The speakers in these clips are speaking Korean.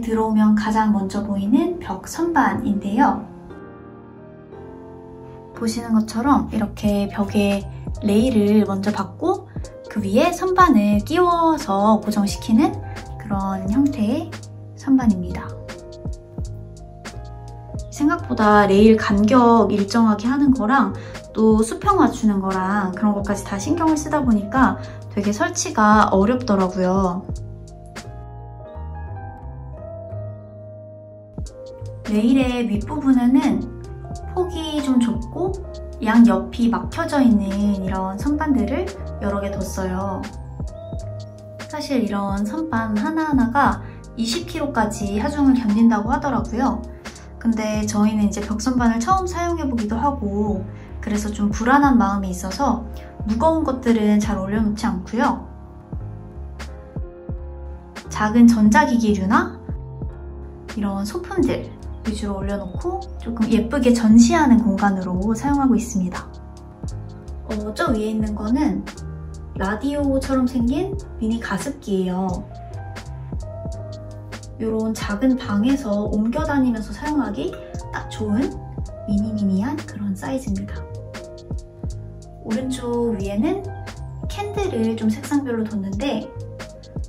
들어오면 가장 먼저 보이는 벽 선반인데요. 보시는 것처럼 이렇게 벽에 레일을 먼저 받고 그 위에 선반을 끼워서 고정시키는 그런 형태의 선반입니다. 생각보다 레일 간격 일정하게 하는 거랑 또 수평 맞추는 거랑 그런 것까지 다 신경을 쓰다 보니까 되게 설치가 어렵더라고요. 레일의 윗부분에는 폭이 좀 좁고 양옆이 막혀져 있는 이런 선반들을 여러 개 뒀어요. 사실 이런 선반 하나하나가 20kg까지 하중을 견딘다고 하더라고요. 근데 저희는 이제 벽선반을 처음 사용해보기도 하고 그래서 좀 불안한 마음이 있어서 무거운 것들은 잘 올려놓지 않고요. 작은 전자기기류나 이런 소품들 위주로 올려놓고 조금 예쁘게 전시하는 공간으로 사용하고 있습니다. 저 위에 있는 거는 라디오처럼 생긴 미니 가습기예요. 이런 작은 방에서 옮겨 다니면서 사용하기 딱 좋은 미니미니한 그런 사이즈입니다. 오른쪽 위에는 캔들을 좀 색상별로 뒀는데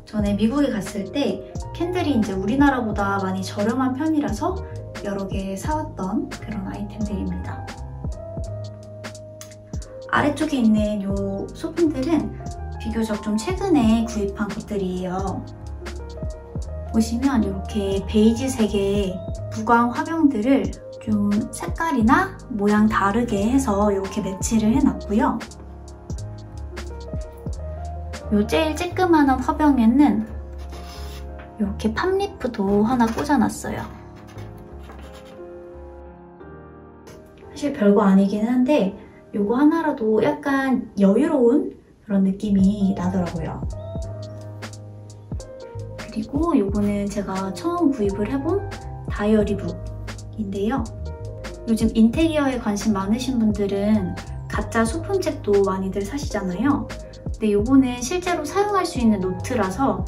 전에 미국에 갔을 때 캔들이 이제 우리나라보다 많이 저렴한 편이라서 여러 개 사왔던 그런 아이템들입니다. 아래쪽에 있는 이 소품들은 비교적 좀 최근에 구입한 것들이에요. 보시면 이렇게 베이지색의 무광 화병들을 좀 색깔이나 모양 다르게 해서 이렇게 매치를 해놨고요. 이 제일 쬐끄만한 화병에는 이렇게 팝리프도 하나 꽂아놨어요. 사실 별거 아니긴 한데 이거 하나라도 약간 여유로운 그런 느낌이 나더라고요. 그리고 이거는 제가 처음 구입을 해본 다이어리북인데요. 요즘 인테리어에 관심 많으신 분들은 가짜 소품책도 많이들 사시잖아요. 근데 이거는 실제로 사용할 수 있는 노트라서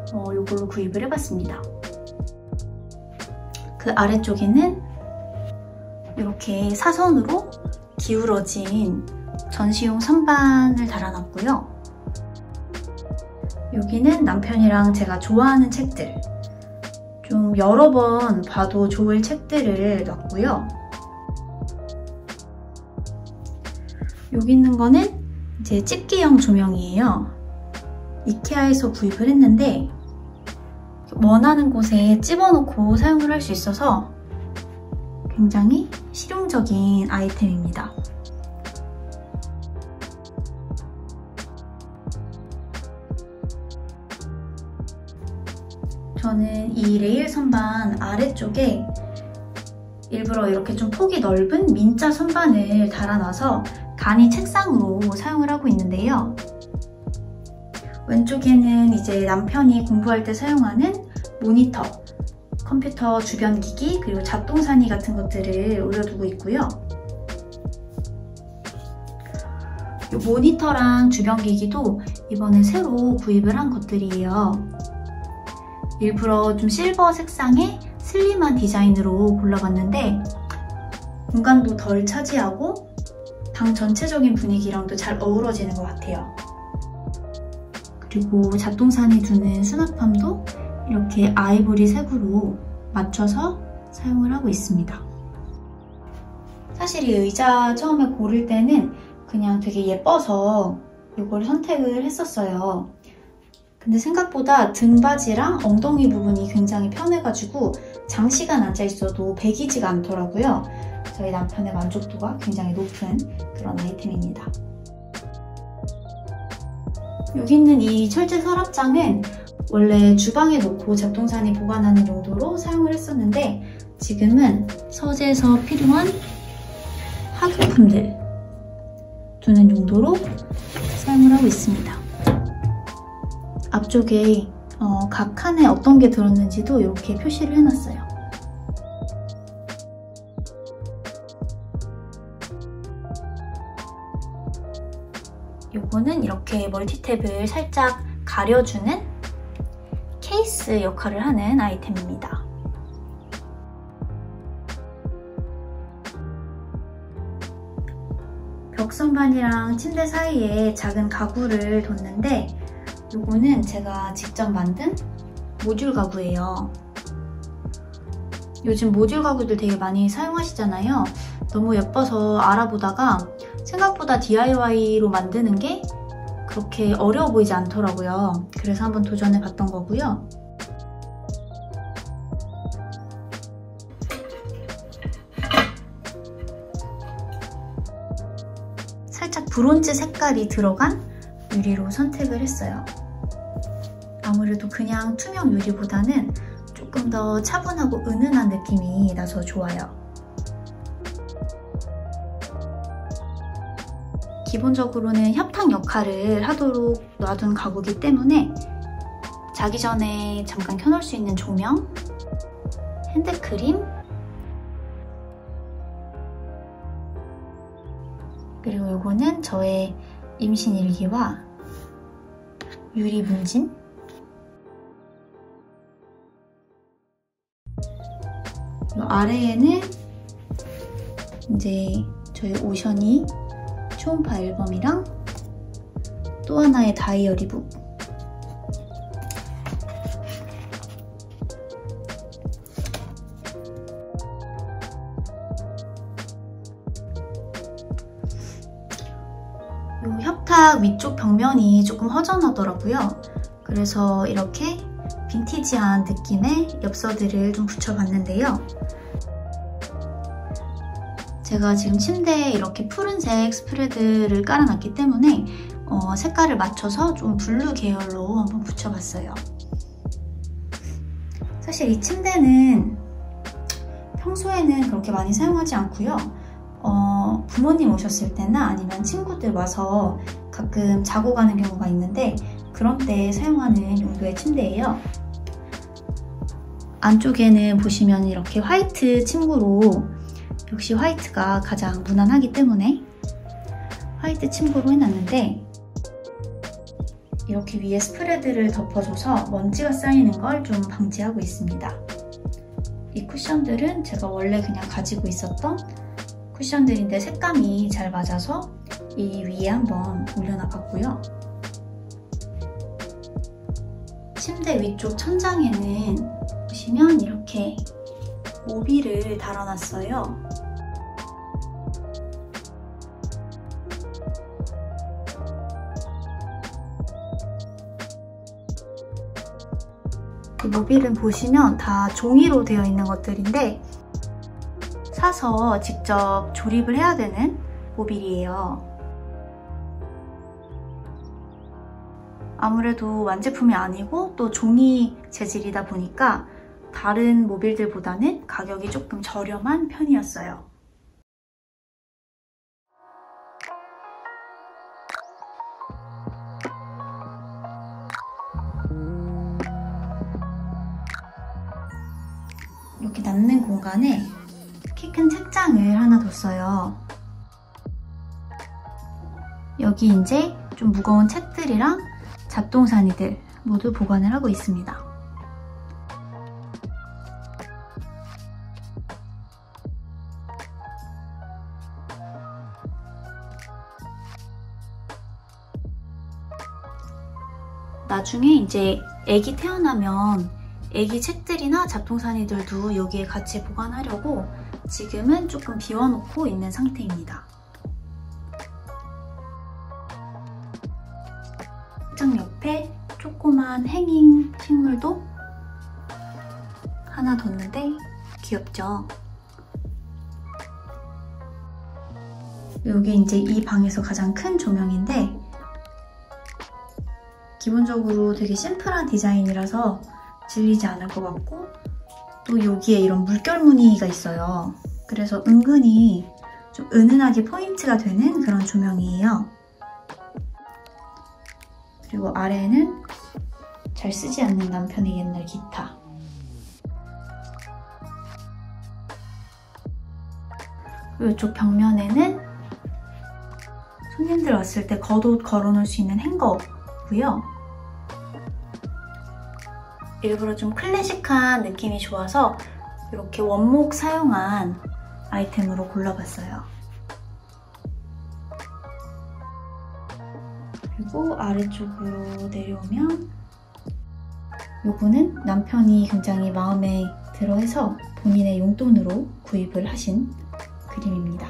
이걸로 구입을 해봤습니다. 그 아래쪽에는 이렇게 사선으로 기울어진 전시용 선반을 달아놨고요. 여기는 남편이랑 제가 좋아하는 책들, 좀 여러 번 봐도 좋을 책들을 놨고요. 여기 있는 거는 이제 집게형 조명이에요. 이케아에서 구입을 했는데 원하는 곳에 집어넣고 사용을 할 수 있어서 굉장히 실용적인 아이템입니다. 저는 이 레일 선반 아래쪽에 일부러 이렇게 좀 폭이 넓은 민자 선반을 달아놔서 간이 책상으로 사용을 하고 있는데요. 왼쪽에는 이제 남편이 공부할 때 사용하는 모니터, 컴퓨터 주변 기기, 그리고 잡동사니 같은 것들을 올려두고 있고요. 이 모니터랑 주변 기기도 이번에 새로 구입을 한 것들이에요. 일부러 좀 실버 색상의 슬림한 디자인으로 골라봤는데 공간도 덜 차지하고 방 전체적인 분위기랑도 잘 어우러지는 것 같아요. 그리고 잡동사니 두는 수납함도 이렇게 아이보리 색으로 맞춰서 사용을 하고 있습니다. 사실 이 의자 처음에 고를 때는 그냥 되게 예뻐서 이걸 선택을 했었어요. 근데 생각보다 등받이랑 엉덩이 부분이 굉장히 편해가지고 장시간 앉아있어도 배기지가 않더라고요. 저희 남편의 만족도가 굉장히 높은 그런 아이템입니다. 여기 있는 이 철제 서랍장은 원래 주방에 놓고 잡동사니 보관하는 용도로 사용을 했었는데 지금은 서재에서 필요한 학용품들 두는 용도로 사용을 하고 있습니다. 앞쪽에 각 칸에 어떤 게 들었는지도 이렇게 표시를 해놨어요. 요거는 이렇게 멀티탭을 살짝 가려주는 케이스 역할을 하는 아이템입니다. 벽선반이랑 침대 사이에 작은 가구를 뒀는데 이거는 제가 직접 만든 모듈 가구예요. 요즘 모듈 가구들 되게 많이 사용하시잖아요. 너무 예뻐서 알아보다가 생각보다 DIY로 만드는 게 그렇게 어려워 보이지 않더라고요. 그래서 한번 도전해 봤던 거고요. 살짝 브론즈 색깔이 들어간 유리로 선택을 했어요. 아무래도 그냥 투명 유리보다는 조금 더 차분하고 은은한 느낌이 나서 좋아요. 기본적으로는 협탁 역할을 하도록 놔둔 가구이기 때문에 자기 전에 잠깐 켜놓을 수 있는 조명, 핸드크림, 그리고 이거는 저의 임신 일기와 유리 문진, 이 아래에는 이제 저희 오션이 초음파 앨범이랑 또 하나의 다이어리북, 이 협탁 위쪽 벽면이 조금 허전하더라고요. 그래서 이렇게 빈티지한 느낌의 엽서들을 좀 붙여봤는데요. 제가 지금 침대에 이렇게 푸른색 스프레드를 깔아놨기 때문에 색깔을 맞춰서 좀 블루 계열로 한번 붙여봤어요. 사실 이 침대는 평소에는 그렇게 많이 사용하지 않고요. 부모님 오셨을 때나 아니면 친구들 와서 가끔 자고 가는 경우가 있는데 그런 때 사용하는 용도의 침대예요. 안쪽에는 보시면 이렇게 화이트 침구로, 역시 화이트가 가장 무난하기 때문에 화이트 침구로 해놨는데 이렇게 위에 스프레드를 덮어줘서 먼지가 쌓이는 걸 좀 방지하고 있습니다. 이 쿠션들은 제가 원래 그냥 가지고 있었던 쿠션들인데 색감이 잘 맞아서 이 위에 한번 올려놔봤고요. 침대 위쪽 천장에는 보시면 이렇게 모빌을 달아놨어요. 이 모빌은 보시면 다 종이로 되어 있는 것들인데 사서 직접 조립을 해야 되는 모빌이에요. 아무래도 완제품이 아니고 또 종이 재질이다 보니까 다른 모빌들보다는 가격이 조금 저렴한 편이었어요. 이렇게 남는 공간에 키 큰 책장을 하나 뒀어요. 여기 이제 좀 무거운 책들이랑 잡동사니들 모두 보관을 하고 있습니다. 나중에 이제 애기 태어나면 애기 책들이나 잡동사니들도 여기에 같이 보관하려고 지금은 조금 비워놓고 있는 상태입니다. 책장 옆에 조그만 행잉 식물도 하나 뒀는데 귀엽죠? 이게 이제 이 방에서 가장 큰 조명인데 기본적으로 되게 심플한 디자인이라서 질리지 않을 것 같고 또 여기에 이런 물결 무늬가 있어요. 그래서 은근히 좀 은은하게 포인트가 되는 그런 조명이에요. 그리고 아래에는 잘 쓰지 않는 남편의 옛날 기타. 그리고 이쪽 벽면에는 손님들 왔을 때 겉옷 걸어놓을 수 있는 행거고요. 일부러 좀 클래식한 느낌이 좋아서 이렇게 원목 사용한 아이템으로 골라봤어요. 그리고 아래쪽으로 내려오면 요거는 남편이 굉장히 마음에 들어해서 본인의 용돈으로 구입을 하신 그림입니다.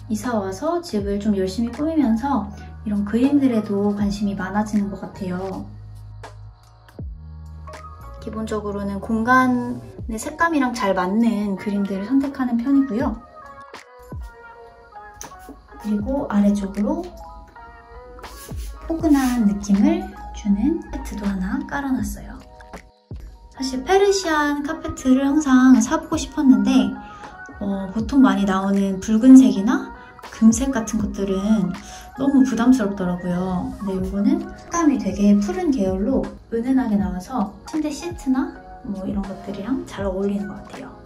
이사 와서 집을 좀 열심히 꾸미면서 이런 그림들에도 관심이 많아지는 것 같아요. 기본적으로는 공간의 색감이랑 잘 맞는 그림들을 선택하는 편이고요. 그리고 아래쪽으로 포근한 느낌을 주는 카페트도 하나 깔아놨어요. 사실 페르시안 카페트를 항상 사보고 싶었는데 보통 많이 나오는 붉은색이나 금색 같은 것들은 너무 부담스럽더라고요. 근데 이거는 색감이 되게 푸른 계열로 은은하게 나와서 침대 시트나 뭐 이런 것들이랑 잘 어울리는 것 같아요.